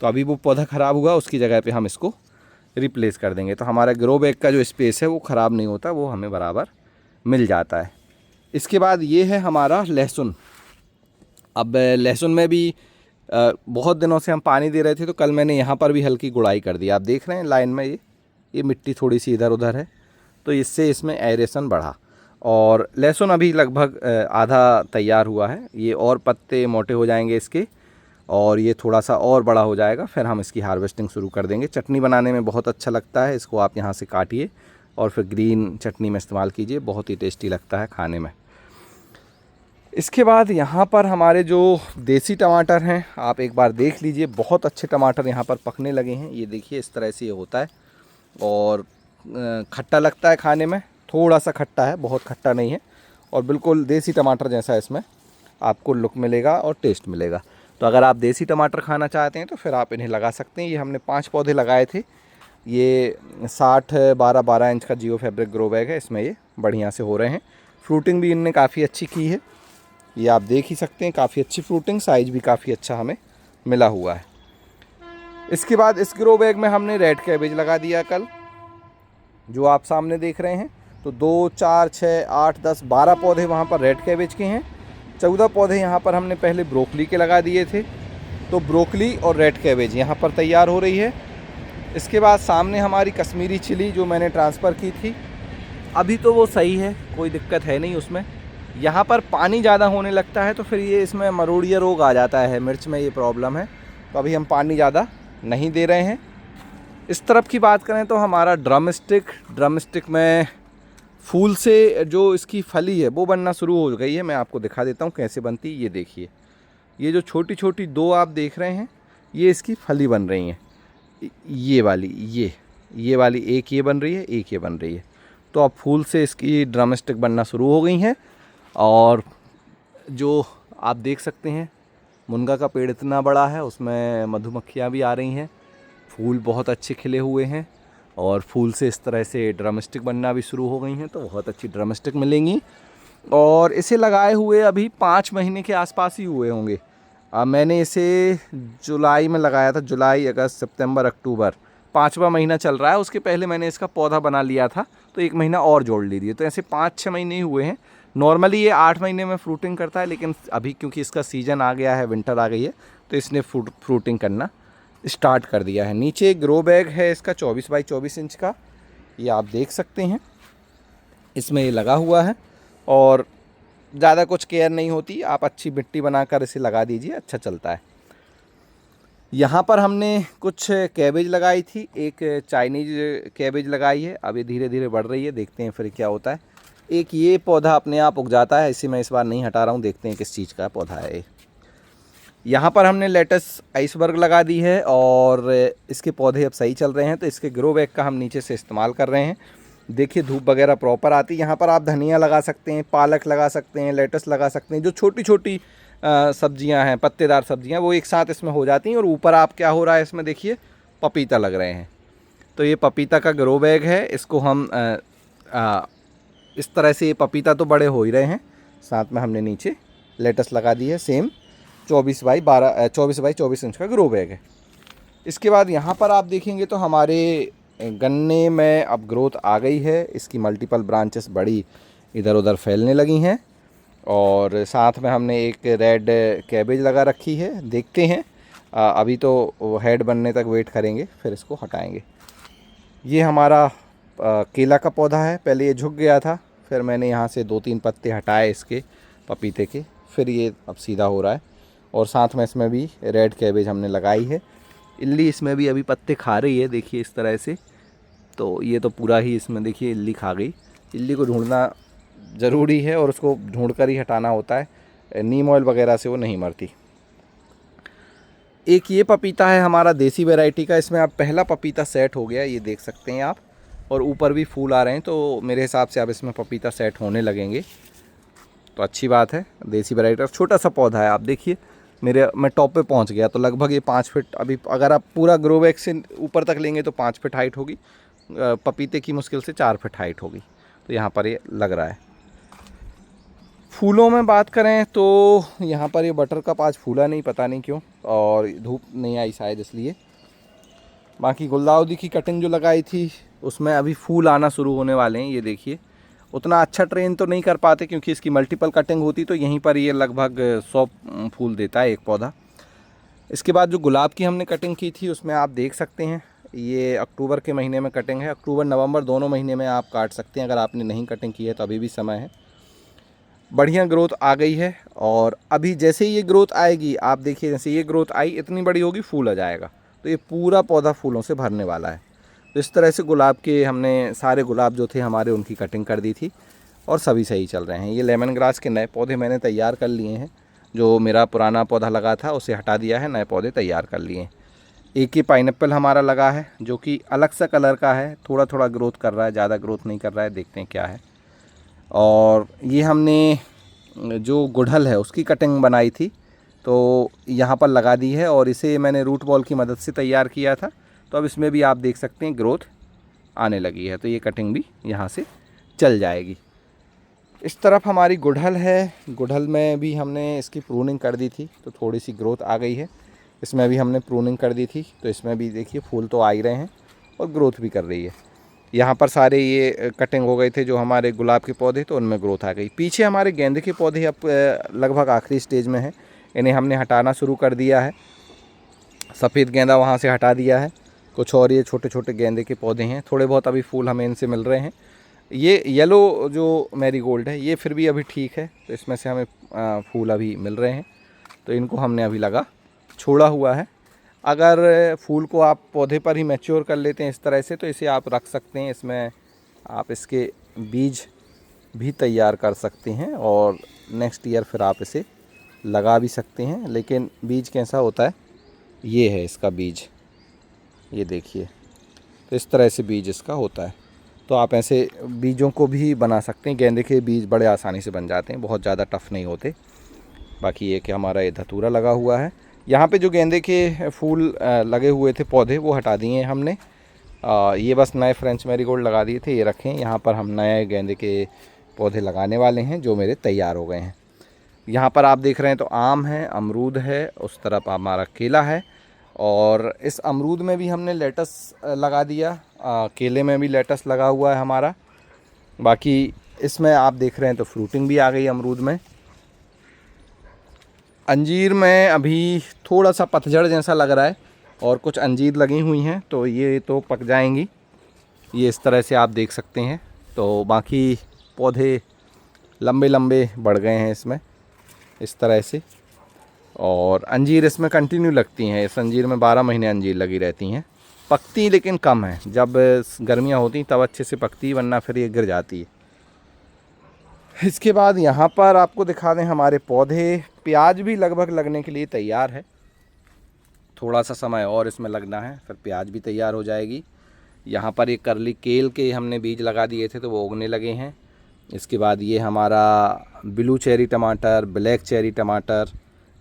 तो अभी वो पौधा ख़राब हुआ, उसकी जगह पे हम इसको रिप्लेस कर देंगे। तो हमारा ग्रो बैग का जो स्पेस है वो ख़राब नहीं होता, वो हमें बराबर मिल जाता है। इसके बाद ये है हमारा लहसुन। अब लहसुन में भी बहुत दिनों से हम पानी दे रहे थे, तो कल मैंने यहाँ पर भी हल्की गुड़ाई कर दी। आप देख रहे हैं लाइन में ये मिट्टी थोड़ी सी इधर उधर है, तो इससे इसमें एरेशन बढ़ा। और लहसुन अभी लगभग आधा तैयार हुआ है। ये और पत्ते मोटे हो जाएंगे इसके, और ये थोड़ा सा और बड़ा हो जाएगा, फिर हम इसकी हार्वेस्टिंग शुरू कर देंगे। चटनी बनाने में बहुत अच्छा लगता है। इसको आप यहाँ से काटिए और फिर ग्रीन चटनी में इस्तेमाल कीजिए, बहुत ही टेस्टी लगता है खाने में। इसके बाद यहाँ पर हमारे जो देसी टमाटर हैं, आप एक बार देख लीजिए, बहुत अच्छे टमाटर यहाँ पर पकने लगे हैं। ये देखिए इस तरह से ये होता है, और खट्टा लगता है खाने में, थोड़ा सा खट्टा है, बहुत खट्टा नहीं है, और बिल्कुल देसी टमाटर जैसा इसमें आपको लुक मिलेगा और टेस्ट मिलेगा। तो अगर आप देसी टमाटर खाना चाहते हैं तो फिर आप इन्हें लगा सकते हैं। ये हमने 5 पौधे लगाए थे। ये 60-12 इंच का जियो फैब्रिक ग्रो बैग है, इसमें ये बढ़िया से हो रहे हैं। फ्रूटिंग भी इनने काफ़ी अच्छी की है, ये आप देख ही सकते हैं, काफ़ी अच्छी फ्रूटिंग, साइज़ भी काफ़ी अच्छा हमें मिला हुआ है। इसके बाद इस ग्रो बैग में हमने रेड कैबेज लगा दिया कल, जो आप सामने देख रहे हैं। तो 2, 4, 6, 8, 10, 12 पौधे वहाँ पर रेड कैबेज के हैं। 14 पौधे यहाँ पर हमने पहले ब्रोकली के लगा दिए थे। तो ब्रोकली और रेड कैबेज यहाँ पर तैयार हो रही है। इसके बाद सामने हमारी कश्मीरी चिली जो मैंने ट्रांसफ़र की थी, अभी तो वो सही है, कोई दिक्कत है नहीं उसमें। यहाँ पर पानी ज़्यादा होने लगता है तो फिर ये इसमें मरोड़िया रोग आ जाता है, मिर्च में ये प्रॉब्लम है, तो अभी हम पानी ज़्यादा नहीं दे रहे हैं। इस तरफ की बात करें तो हमारा ड्रम स्टिक में फूल से जो इसकी फली है वो बनना शुरू हो गई है। मैं आपको दिखा देता हूँ कैसे बनती है। ये देखिए, ये जो छोटी छोटी 2 आप देख रहे हैं, ये इसकी फली बन रही हैं। ये वाली ये वाली एक ये बन रही है, एक ये बन रही है। तो अब फूल से इसकी ड्रम स्टिक बनना शुरू हो गई हैं। और जो आप देख सकते हैं, मुनगा का पेड़ इतना बड़ा है, उसमें मधुमक्खियाँ भी आ रही हैं, फूल बहुत अच्छे खिले हुए हैं, और फूल से इस तरह से ड्रम स्टिक बनना भी शुरू हो गई हैं। तो बहुत अच्छी ड्रम स्टिक मिलेंगी। और इसे लगाए हुए अभी 5 महीने के आसपास ही हुए होंगे। मैंने इसे जुलाई में लगाया था, जुलाई, अगस्त, सितंबर, अक्टूबर, 5वां महीना चल रहा है। उसके पहले मैंने इसका पौधा बना लिया था, तो 1 महीना और जोड़ लीजिए, तो ऐसे 5-6 महीने ही हुए हैं। नॉर्मली ये 8 महीने में फ्रूटिंग करता है, लेकिन अभी क्योंकि इसका सीज़न आ गया है, विंटर आ गई है, तो इसने फ्रूटिंग करना स्टार्ट कर दिया है। नीचे एक ग्रो बैग है इसका 24 बाई 24 इंच का, ये आप देख सकते हैं, इसमें ये लगा हुआ है। और ज़्यादा कुछ केयर नहीं होती, आप अच्छी मिट्टी बनाकर इसे लगा दीजिए, अच्छा चलता है। यहाँ पर हमने कुछ कैबेज लगाई थी, एक चाइनीज़ कैबेज लगाई है, अब ये धीरे धीरे बढ़ रही है, देखते हैं फिर क्या होता है। एक ये पौधा अपने आप उग जाता है, इसे मैं इस बार नहीं हटा रहा हूँ, देखते हैं किस चीज़ का पौधा है। यहाँ पर हमने लेटस आइसबर्ग लगा दी है, और इसके पौधे अब सही चल रहे हैं, तो इसके ग्रो बैग का हम नीचे से इस्तेमाल कर रहे हैं। देखिए धूप वगैरह प्रॉपर आती है। यहाँ पर आप धनिया लगा सकते हैं, पालक लगा सकते हैं, लेटस लगा सकते हैं। जो छोटी छोटी सब्जियां हैं, पत्तेदार सब्जियां, वो एक साथ इसमें हो जाती हैं। और ऊपर आप क्या हो रहा है इसमें देखिए, पपीता लग रहे हैं। तो ये पपीता का ग्रो बैग है, इसको हम इस तरह से, ये पपीता तो बड़े हो ही रहे हैं, साथ में हमने नीचे लेटस लगा दी है। सेम 24 इंच का ग्रो बैग है। इसके बाद यहाँ पर आप देखेंगे तो हमारे गन्ने में अब ग्रोथ आ गई है। इसकी मल्टीपल ब्रांचेस बड़ी इधर उधर फैलने लगी हैं और साथ में हमने एक रेड कैबेज लगा रखी है। देखते हैं, अभी तो हेड बनने तक वेट करेंगे, फिर इसको हटाएंगे। ये हमारा केला का पौधा है। पहले ये झुक गया था, फिर मैंने यहाँ से 2-3 पत्ते हटाए इसके पपीते के, फिर ये अब सीधा हो रहा है। और साथ में इसमें भी रेड कैबेज हमने लगाई है। इल्ली इसमें भी अभी पत्ते खा रही है, देखिए इस तरह से। तो ये तो पूरा ही इसमें देखिए इल्ली खा गई। इल्ली को ढूंढना ज़रूरी है और उसको ढूंढ कर ही हटाना होता है, नीम ऑयल वगैरह से वो नहीं मरती। एक ये पपीता है हमारा देसी वैरायटी का। इसमें अब पहला पपीता सेट हो गया, ये देख सकते हैं आप, और ऊपर भी फूल आ रहे हैं। तो मेरे हिसाब से अब इसमें पपीता सेट होने लगेंगे, तो अच्छी बात है। देसी वैरायटी का छोटा सा पौधा है, आप देखिए मैं टॉप पे पहुंच गया। तो लगभग ये 5 फीट, अभी अगर आप पूरा ग्रो बैग से ऊपर तक लेंगे तो 5 फीट हाइट होगी। पपीते की मुश्किल से 4 फीट हाइट होगी। तो यहाँ पर ये लग रहा है। फूलों में बात करें तो यहाँ पर ये बटर कप आज फूला नहीं, पता नहीं क्यों, और धूप नहीं आई शायद इसलिए। बाकी गुलदाउदी की कटिंग जो लगाई थी उसमें अभी फूल आना शुरू होने वाले हैं। ये देखिए, उतना अच्छा ट्रेन तो नहीं कर पाते क्योंकि इसकी मल्टीपल कटिंग होती, तो यहीं पर ये लगभग 100 फूल देता है एक पौधा। इसके बाद जो गुलाब की हमने कटिंग की थी उसमें आप देख सकते हैं, ये अक्टूबर के महीने में कटिंग है। अक्टूबर नवंबर दोनों महीने में आप काट सकते हैं। अगर आपने नहीं कटिंग की है तो अभी भी समय है। बढ़िया ग्रोथ आ गई है और अभी जैसे ही ये ग्रोथ आएगी, आप देखिए जैसे ये ग्रोथ आई इतनी बड़ी होगी, फूल आ जाएगा। तो ये पूरा पौधा फूलों से भरने वाला है। तो इस तरह से गुलाब के हमने सारे गुलाब जो थे हमारे, उनकी कटिंग कर दी थी और सभी सही चल रहे हैं। ये लेमन ग्रास के नए पौधे मैंने तैयार कर लिए हैं। जो मेरा पुराना पौधा लगा था उसे हटा दिया है, नए पौधे तैयार कर लिए हैं। एक ही पाइनएप्पल हमारा लगा है जो कि अलग सा कलर का है, थोड़ा थोड़ा ग्रोथ कर रहा है, ज़्यादा ग्रोथ नहीं कर रहा है, देखते हैं क्या है। और ये हमने जो गुड़हल है उसकी कटिंग बनाई थी, तो यहाँ पर लगा दी है और इसे मैंने रूट बॉल की मदद से तैयार किया था। तो अब इसमें भी आप देख सकते हैं ग्रोथ आने लगी है, तो ये कटिंग भी यहाँ से चल जाएगी। इस तरफ हमारी गुड़हल है। गुड़हल में भी हमने इसकी प्रूनिंग कर दी थी, तो थोड़ी सी ग्रोथ आ गई है। इसमें भी हमने प्रूनिंग कर दी थी, तो इसमें भी देखिए फूल तो आ ही रहे हैं और ग्रोथ भी कर रही है। यहाँ पर सारे ये कटिंग हो गए थे जो हमारे गुलाब के पौधे, तो उनमें ग्रोथ आ गई। पीछे हमारे गेंदे के पौधे अब लगभग आखिरी स्टेज में हैं। इन्हें हमने हटाना शुरू कर दिया है। सफ़ेद गेंदा वहाँ से हटा दिया है। कुछ और ये छोटे छोटे गेंदे के पौधे हैं, थोड़े बहुत अभी फूल हमें इनसे मिल रहे हैं। ये येलो जो मैरीगोल्ड है ये फिर भी अभी ठीक है, तो इसमें से हमें फूल अभी मिल रहे हैं। तो इनको हमने अभी छोड़ा हुआ है। अगर फूल को आप पौधे पर ही मैच्योर कर लेते हैं इस तरह से, तो इसे आप रख सकते हैं। इसमें आप इसके बीज भी तैयार कर सकते हैं और नेक्स्ट ईयर फिर आप इसे लगा भी सकते हैं। लेकिन बीज कैसा होता है, ये है इसका बीज, ये देखिए, तो इस तरह से बीज इसका होता है। तो आप ऐसे बीजों को भी बना सकते हैं। गेंदे के बीज बड़े आसानी से बन जाते हैं, बहुत ज़्यादा टफ़ नहीं होते। बाकी ये कि हमारा ये धतूरा लगा हुआ है। यहाँ पे जो गेंदे के फूल लगे हुए थे पौधे, वो हटा दिए हैं हमने। ये बस नए फ्रेंच मैरीगोल्ड लगा दिए थे, ये रखें। यहाँ पर हम नए गेंदे के पौधे लगाने वाले हैं जो मेरे तैयार हो गए हैं। यहाँ पर आप देख रहे हैं तो आम है, अमरूद है, उस तरफ हमारा केला है और इस अमरूद में भी हमने लेटस लगा दिया। केले में भी लेटस लगा हुआ है हमारा। बाकी इसमें आप देख रहे हैं तो फ्रूटिंग भी आ गई अमरूद में। अंजीर में अभी थोड़ा सा पतझड़ जैसा लग रहा है और कुछ अंजीर लगी हुई हैं, तो ये तो पक जाएंगी। ये इस तरह से आप देख सकते हैं। तो बाकी पौधे लंबे लंबे बढ़ गए हैं इसमें इस तरह से। और अंजीर इसमें कंटिन्यू लगती हैं। इस अंजीर में 12 महीने अंजीर लगी रहती हैं। पकती लेकिन कम है, जब गर्मियाँ होती तब अच्छे से पकती, वरना फिर ये गिर जाती है। इसके बाद यहाँ पर आपको दिखा दें हमारे पौधे। प्याज भी लगभग लगने के लिए तैयार है, थोड़ा सा समय और इसमें लगना है, फिर प्याज भी तैयार हो जाएगी। यहाँ पर एक करली केल के हमने बीज लगा दिए थे, तो वो उगने लगे हैं। इसके बाद ये हमारा ब्लू चेरी टमाटर, ब्लैक चेरी टमाटर,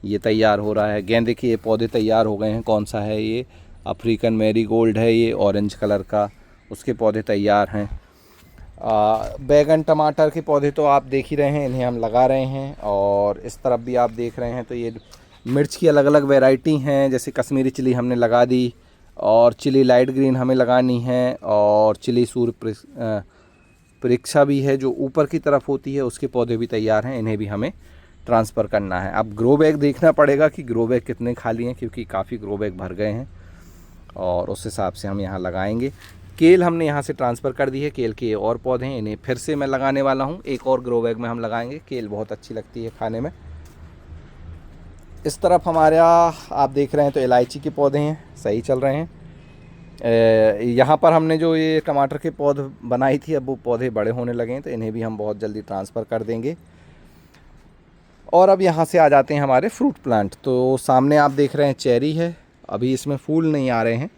ये तैयार हो रहा है। गेंदे के ये पौधे तैयार हो गए हैं। कौन सा है ये, अफ्रीकन मैरीगोल्ड है, ये ऑरेंज कलर का, उसके पौधे तैयार हैं। बैगन टमाटर के पौधे तो आप देख ही रहे हैं, इन्हें हम लगा रहे हैं। और इस तरफ भी आप देख रहे हैं तो ये मिर्च की अलग अलग वैरायटी हैं, जैसे कश्मीरी चिली हमने लगा दी, और चिली लाइट ग्रीन हमें लगानी है, और चिली सूर्य परीक्षा भी है जो ऊपर की तरफ होती है, उसके पौधे भी तैयार हैं, इन्हें भी हमें ट्रांसफ़र करना है। अब ग्रो बैग देखना पड़ेगा कि ग्रो बैग कितने खाली हैं, क्योंकि काफ़ी ग्रो बैग भर गए हैं, और उस हिसाब से हम यहाँ लगाएंगे। केल हमने यहाँ से ट्रांसफ़र कर दी है, केल के और पौधे हैं, इन्हें फिर से मैं लगाने वाला हूँ। एक और ग्रो बैग में हम लगाएंगे, केल बहुत अच्छी लगती है खाने में। इस तरफ हमारा आप देख रहे हैं तो इलायची के पौधे हैं, सही चल रहे हैं। यहाँ पर हमने जो ये टमाटर के पौधे बनाई थी, अब वो पौधे बड़े होने लगे हैं, तो इन्हें भी हम बहुत जल्दी ट्रांसफ़र कर देंगे। और अब यहाँ से आ जाते हैं हमारे फ्रूट प्लांट। तो सामने आप देख रहे हैं चेरी है, अभी इसमें फूल नहीं आ रहे हैं।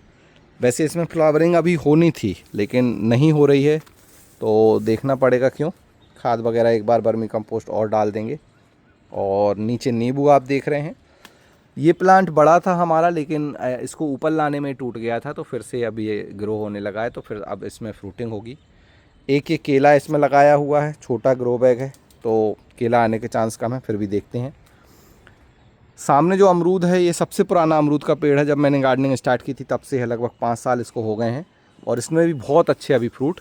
वैसे इसमें फ्लावरिंग अभी होनी थी लेकिन नहीं हो रही है, तो देखना पड़ेगा क्यों। खाद वगैरह एक बार वर्मी कंपोस्ट और डाल देंगे। और नीचे नींबू आप देख रहे हैं, ये प्लांट बड़ा था हमारा, लेकिन इसको ऊपर लाने में टूट गया था, तो फिर से अब ये ग्रो होने लगा है, तो फिर अब इसमें फ्रूटिंग होगी। एक ये केला इसमें लगाया हुआ है, छोटा ग्रो बैग है तो केला आने के चांस कम है, फिर भी देखते हैं। सामने जो अमरूद है, ये सबसे पुराना अमरूद का पेड़ है, जब मैंने गार्डनिंग स्टार्ट की थी तब से है, लगभग 5 साल इसको हो गए हैं, और इसमें भी बहुत अच्छे अभी फ्रूट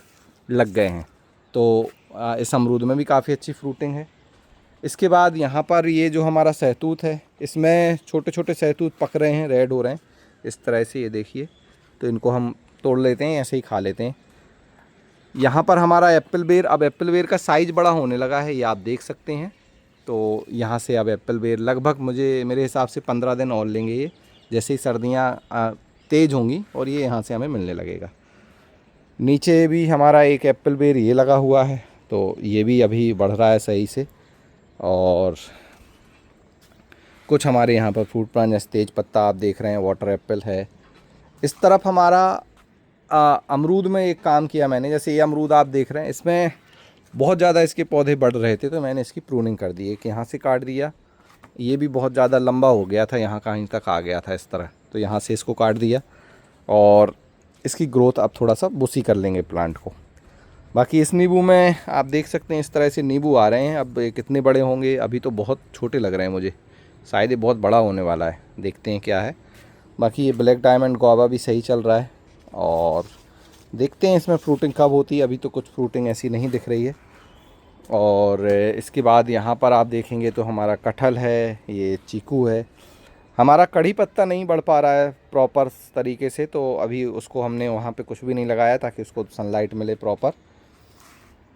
लग गए हैं। तो इस अमरूद में भी काफ़ी अच्छी फ्रूटिंग है। इसके बाद यहाँ पर ये जो हमारा सहतूत है, इसमें छोटे छोटे सहतूत पक रहे हैं, रेड हो रहे हैं इस तरह से, ये देखिए। तो इनको हम तोड़ लेते हैं, ऐसे ही खा लेते हैं। यहाँ पर हमारा एप्पल बेर, अब एप्पल बेर का साइज़ बड़ा होने लगा है, ये आप देख सकते हैं। तो यहाँ से अब एप्पल बेर लगभग मेरे हिसाब से 15 दिन और लेंगे ये, जैसे ही सर्दियाँ तेज़ होंगी और ये यहाँ से हमें मिलने लगेगा। नीचे भी हमारा एक एप्पल बेर ये लगा हुआ है, तो ये भी अभी बढ़ रहा है सही से। और कुछ हमारे यहाँ पर फ्रूट प्लांट जैसे तेज पत्ता आप देख रहे हैं, वाटर एप्पल है। इस तरफ हमारा अमरूद में एक काम किया मैंने, जैसे ये अमरूद आप देख रहे हैं, इसमें बहुत ज़्यादा इसके पौधे बढ़ रहे थे, तो मैंने इसकी प्रूनिंग कर दी। एक यहाँ से काट दिया, ये भी बहुत ज़्यादा लंबा हो गया था, यहाँ कहीं तक आ गया था इस तरह, तो यहाँ से इसको काट दिया। और इसकी ग्रोथ अब थोड़ा सा बुसी कर लेंगे प्लांट को। बाकी इस नींबू में आप देख सकते हैं इस तरह से नींबू आ रहे हैं। अब ये कितने बड़े होंगे, अभी तो बहुत छोटे लग रहे हैं मुझे, शायद ये बहुत बड़ा होने वाला है, देखते हैं क्या है। बाकी ये ब्लैक डायमंड गुआवा भी सही चल रहा है, और देखते हैं इसमें फ्रूटिंग कब होती है। अभी तो कुछ फ्रूटिंग ऐसी नहीं दिख रही है। और इसके बाद यहाँ पर आप देखेंगे तो हमारा कटहल है, ये चीकू है। हमारा कड़ी पत्ता नहीं बढ़ पा रहा है प्रॉपर तरीके से, तो अभी उसको हमने वहाँ पे कुछ भी नहीं लगाया ताकि उसको सनलाइट मिले प्रॉपर।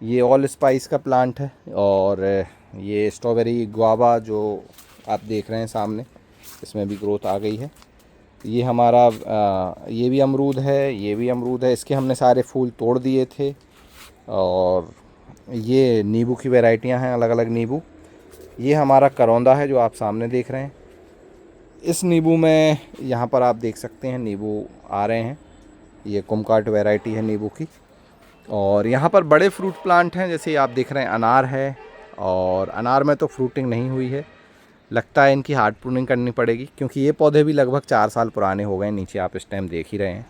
ये ऑल स्पाइस का प्लांट है, और ये स्ट्रॉबेरी गुआवा जो आप देख रहे हैं सामने, इसमें भी ग्रोथ आ गई है। ये हमारा ये भी अमरूद है, ये भी अमरूद है, इसके हमने सारे फूल तोड़ दिए थे। और ये नींबू की वैरायटियां हैं, अलग अलग नींबू। ये हमारा करौंदा है जो आप सामने देख रहे हैं। इस नींबू में यहाँ पर आप देख सकते हैं नींबू आ रहे हैं, ये कुमकाट वैरायटी है नींबू की। और यहाँ पर बड़े फ्रूट प्लांट हैं, जैसे आप देख रहे हैं अनार है, और अनार में तो फ्रूटिंग नहीं हुई है, लगता है इनकी हार्ड प्रूनिंग करनी पड़ेगी, क्योंकि ये पौधे भी लगभग 4 साल पुराने हो गए, नीचे आप इस टाइम देख ही रहे हैं।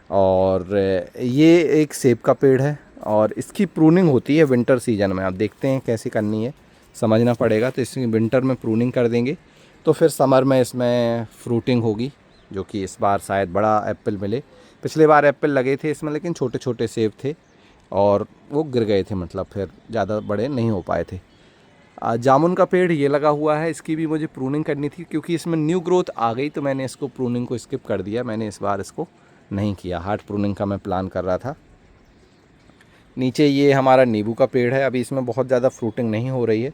और ये एक सेब का पेड़ है, और इसकी प्रूनिंग होती है विंटर सीजन में। आप देखते हैं कैसे करनी है, समझना पड़ेगा। तो इसकी विंटर में प्रूनिंग कर देंगे, तो फिर समर में इसमें फ्रूटिंग होगी, जो कि इस बार शायद बड़ा एप्पल मिले। पिछले बार एप्पल लगे थे इसमें, लेकिन छोटे छोटे सेब थे और वो गिर गए थे, मतलब फिर ज़्यादा बड़े नहीं हो पाए थे। जामुन का पेड़ ये लगा हुआ है, इसकी भी मुझे प्रूनिंग करनी थी, क्योंकि इसमें न्यू ग्रोथ आ गई, तो मैंने इसको प्रूनिंग को स्किप कर दिया। मैंने इस बार इसको नहीं किया, हार्ड प्रूनिंग का मैं प्लान कर रहा था। नीचे ये हमारा नींबू का पेड़ है, अभी इसमें बहुत ज़्यादा फ्रूटिंग नहीं हो रही है,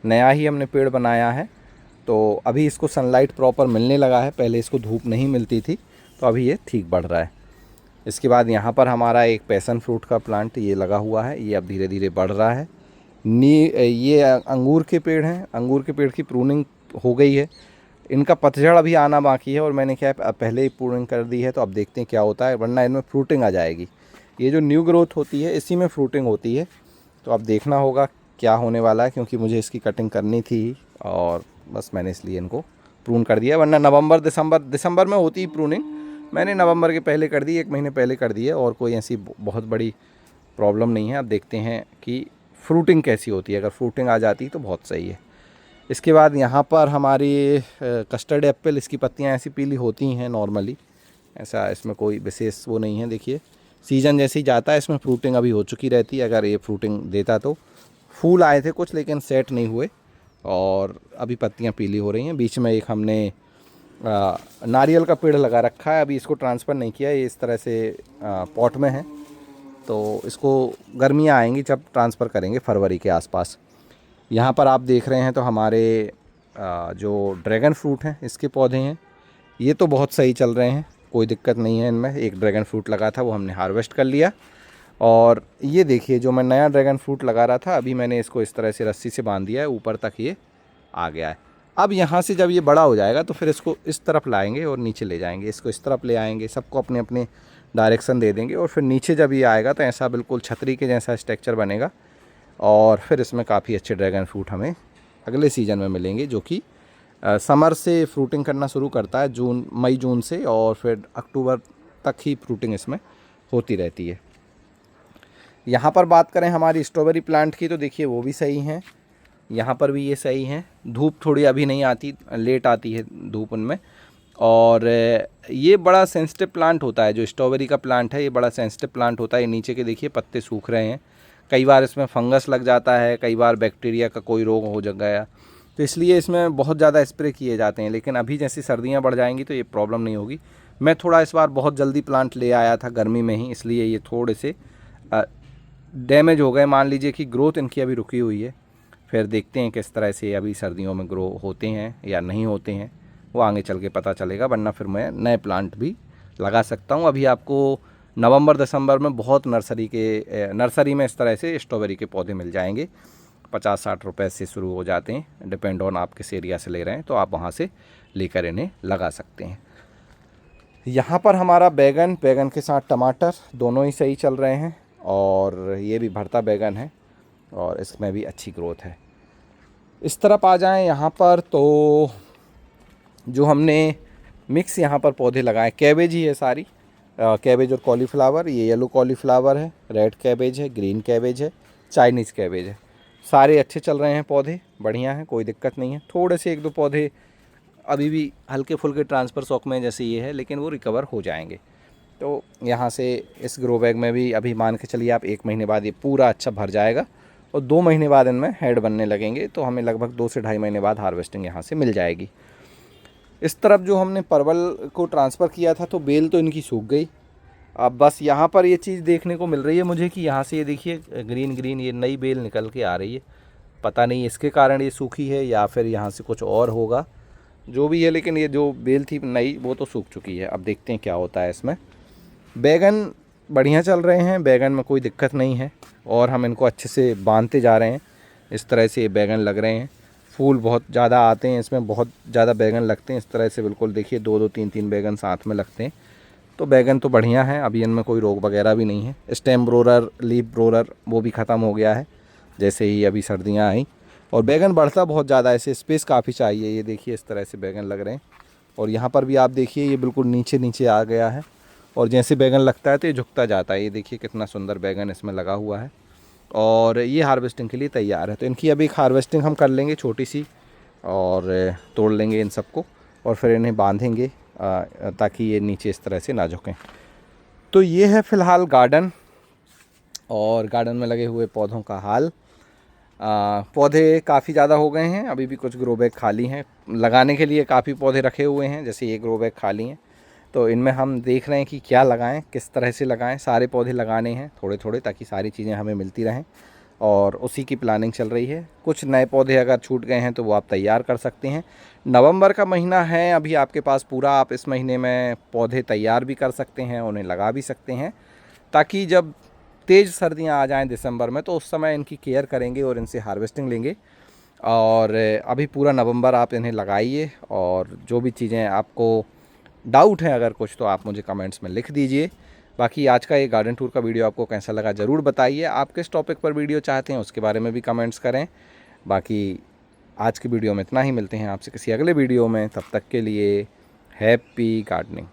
नया ही हमने पेड़ बनाया है, तो अभी इसको सनलाइट प्रॉपर मिलने लगा है। पहले इसको धूप नहीं मिलती थी, तो अभी ये ठीक बढ़ रहा है। इसके बाद यहाँ पर हमारा एक पैसन फ्रूट का प्लांट ये लगा हुआ है, ये अब धीरे धीरे बढ़ रहा है। ये अंगूर के पेड़ हैं, अंगूर के पेड़ की प्रूनिंग हो गई है, इनका पतझड़ अभी आना बाकी है, और मैंने क्या पहले ही प्रूनिंग कर दी है, तो अब देखते हैं क्या होता है, वरना इनमें फ्रूटिंग आ जाएगी। ये जो न्यू ग्रोथ होती है इसी में फ्रूटिंग होती है, तो अब देखना होगा क्या होने वाला है, क्योंकि मुझे इसकी कटिंग करनी थी, और बस मैंने इसलिए इनको प्रून कर दिया। वरना नवंबर दिसंबर में होती ही प्रूनिंग, मैंने नवंबर के पहले कर दी, 1 महीने पहले कर दी है, और कोई ऐसी बहुत बड़ी प्रॉब्लम नहीं है। अब देखते हैं कि फ्रूटिंग कैसी होती है, अगर फ्रूटिंग आ जाती तो बहुत सही है। इसके बाद यहाँ पर हमारी कस्टर्ड एप्पल, इसकी पत्तियाँ ऐसी पीली होती हैं नॉर्मली, ऐसा इसमें कोई विशेष वो नहीं है। देखिए सीज़न जैसे ही जाता है इसमें फ्रूटिंग अभी हो चुकी रहती है। अगर ये फ्रूटिंग देता तो फूल आए थे कुछ, लेकिन सेट नहीं हुए और अभी पत्तियाँ पीली हो रही हैं। बीच में एक हमने नारियल का पेड़ लगा रखा है, अभी इसको ट्रांसफ़र नहीं किया, ये इस तरह से पॉट में है, तो इसको गर्मियाँ आएंगी जब ट्रांसफ़र करेंगे फरवरी के आसपास। यहाँ पर आप देख रहे हैं तो हमारे जो ड्रैगन फ्रूट हैं इसके पौधे हैं, ये तो बहुत सही चल रहे हैं, कोई दिक्कत नहीं है इनमें। एक ड्रैगन फ्रूट लगा था वो हमने हार्वेस्ट कर लिया। और ये देखिए जो मैं नया ड्रैगन फ्रूट लगा रहा था, अभी मैंने इसको इस तरह से रस्सी से बांध दिया है, ऊपर तक ये आ गया है। अब यहाँ से जब ये बड़ा हो जाएगा तो फिर इसको इस तरफ लाएंगे और नीचे ले जाएंगे, इसको इस तरफ ले आएंगे, सबको अपने अपने डायरेक्शन दे देंगे और फिर नीचे जब ये आएगा तो ऐसा बिल्कुल छतरी के जैसा स्ट्रक्चर बनेगा। और फिर इसमें काफ़ी अच्छे ड्रैगन फ्रूट हमें अगले सीज़न में मिलेंगे, जो कि समर से फ्रूटिंग करना शुरू करता है, मई जून से, और फिर अक्टूबर तक ही फ्रूटिंग इसमें होती रहती है। यहाँ पर बात करें हमारी स्ट्रॉबेरी प्लांट की तो देखिए वो भी सही हैं, यहाँ पर भी ये सही हैं। धूप थोड़ी अभी नहीं आती, लेट आती है धूप उनमें। और ये बड़ा सेंसिटिव प्लांट होता है, जो स्ट्रॉबेरी का प्लांट है ये बड़ा सेंसिटिव प्लांट होता है। नीचे के देखिए पत्ते सूख रहे हैं, कई बार इसमें फंगस लग जाता है, कई बार बैक्टीरिया का कोई रोग हो गया, तो इसलिए इसमें बहुत ज़्यादा स्प्रे किए जाते हैं। लेकिन अभी जैसी सर्दियाँ बढ़ जाएंगी तो ये प्रॉब्लम नहीं होगी। मैं थोड़ा इस बार बहुत जल्दी प्लांट ले आया था गर्मी में ही, इसलिए ये थोड़े से डैमेज हो गए, मान लीजिए कि ग्रोथ इनकी अभी रुकी हुई है। फिर देखते हैं किस तरह से अभी सर्दियों में ग्रो होते हैं या नहीं होते हैं, वो आगे चल के पता चलेगा, वरना फिर मैं नए प्लांट भी लगा सकता हूँ। अभी आपको नवंबर दिसंबर में बहुत नर्सरी में इस तरह से स्ट्रॉबेरी के पौधे मिल जाएंगे, 50-60 रुपए से शुरू हो जाते हैं, डिपेंड ऑन आप किस एरिया से ले रहे हैं, तो आप वहाँ से लेकर इन्हें लगा सकते हैं। यहाँ पर हमारा बैगन के साथ टमाटर दोनों ही सही चल रहे हैं, और ये भी भरता बैगन है और इसमें भी अच्छी ग्रोथ है। इस तरफ आ जाएं यहाँ पर तो जो हमने मिक्स यहाँ पर पौधे लगाए, कैबेज ही है सारी, कैबेज और कॉलीफ्लावर। ये येलो कॉलीफ्लावर है, रेड कैबेज है, ग्रीन कैबेज है, चाइनीज़ कैबेज है। सारे अच्छे चल रहे हैं, पौधे बढ़िया हैं, कोई दिक्कत नहीं है। थोड़े से 1-2 पौधे अभी भी हल्के फुल्के ट्रांसफ़र शौक में जैसे ये है, लेकिन वो रिकवर हो जाएंगे। तो यहाँ से इस ग्रो बैग में भी अभी मान के चलिए आप 1 महीने बाद ये पूरा अच्छा भर जाएगा, और 2 महीने बाद इनमें हेड बनने लगेंगे, तो हमें लगभग 2 से ढाई महीने बाद हार्वेस्टिंग यहाँ से मिल जाएगी। इस तरफ जो हमने परवल को ट्रांसफ़र किया था तो बेल तो इनकी सूख गई। अब बस यहाँ पर ये चीज़ देखने को मिल रही है मुझे कि यहाँ से ये देखिए ग्रीन ये नई बेल निकल के आ रही है, पता नहीं इसके कारण ये सूखी है या फिर यहाँ से कुछ और होगा, जो भी है, लेकिन ये जो बेल थी नई वो तो सूख चुकी है। अब देखते हैं क्या होता है इसमें। बैगन बढ़िया चल रहे हैं, बैगन में कोई दिक्कत नहीं है, और हम इनको अच्छे से बांधते जा रहे हैं। इस तरह से ये बैगन लग रहे हैं, फूल बहुत ज़्यादा आते हैं इसमें, बहुत ज़्यादा बैगन लगते हैं इस तरह से, बिल्कुल देखिए 2-2 3-3 बैगन साथ में लगते हैं। तो बैगन तो बढ़िया है, अभी इनमें कोई रोग वगैरह भी नहीं है। स्टेम ब्रोरर, लीफ ब्रोरर वो भी ख़त्म हो गया है जैसे ही अभी सर्दियाँ आई, और बैगन बढ़ता बहुत ज़्यादा है, इसे स्पेस काफ़ी चाहिए। ये देखिए इस तरह से बैगन लग रहे हैं, और यहाँ पर भी आप देखिए ये बिल्कुल नीचे आ गया है, और जैसे बैगन लगता है तो ये झुकता जाता है। ये देखिए कितना सुंदर बैगन इसमें लगा हुआ है, और ये हार्वेस्टिंग के लिए तैयार है। तो इनकी अभी एक हार्वेस्टिंग हम कर लेंगे छोटी सी, और तोड़ लेंगे इन सबको, और फिर इन्हें बांधेंगे ताकि ये नीचे इस तरह से ना झुकें। तो ये है फ़िलहाल गार्डन, और गार्डन में लगे हुए पौधों का हाल। पौधे काफ़ी ज़्यादा हो गए हैं, अभी भी कुछ ग्रो बैग खाली हैं, लगाने के लिए काफ़ी पौधे रखे हुए हैं, जैसे ये ग्रो बैग खाली हैं। तो इनमें हम देख रहे हैं कि क्या लगाएं, किस तरह से लगाएं। सारे पौधे लगाने हैं थोड़े थोड़े, ताकि सारी चीज़ें हमें मिलती रहें, और उसी की प्लानिंग चल रही है। कुछ नए पौधे अगर छूट गए हैं तो वो आप तैयार कर सकते हैं। नवंबर का महीना है अभी आपके पास पूरा, आप इस महीने में पौधे तैयार भी कर सकते हैं, उन्हें लगा भी सकते हैं, ताकि जब तेज़ सर्दियां आ जाएं दिसंबर में तो उस समय इनकी केयर करेंगे और इनसे हार्वेस्टिंग लेंगे। और अभी पूरा नवंबर आप इन्हें लगाइए, और जो भी चीज़ें आपको डाउट है अगर कुछ, तो आप मुझे कमेंट्स में लिख दीजिए। बाकी आज का ये गार्डन टूर का वीडियो आपको कैसा लगा ज़रूर बताइए। आप किस टॉपिक पर वीडियो चाहते हैं उसके बारे में भी कमेंट्स करें। बाकी आज की वीडियो में इतना ही, मिलते हैं आपसे किसी अगले वीडियो में, तब तक के लिए हैप्पी गार्डनिंग।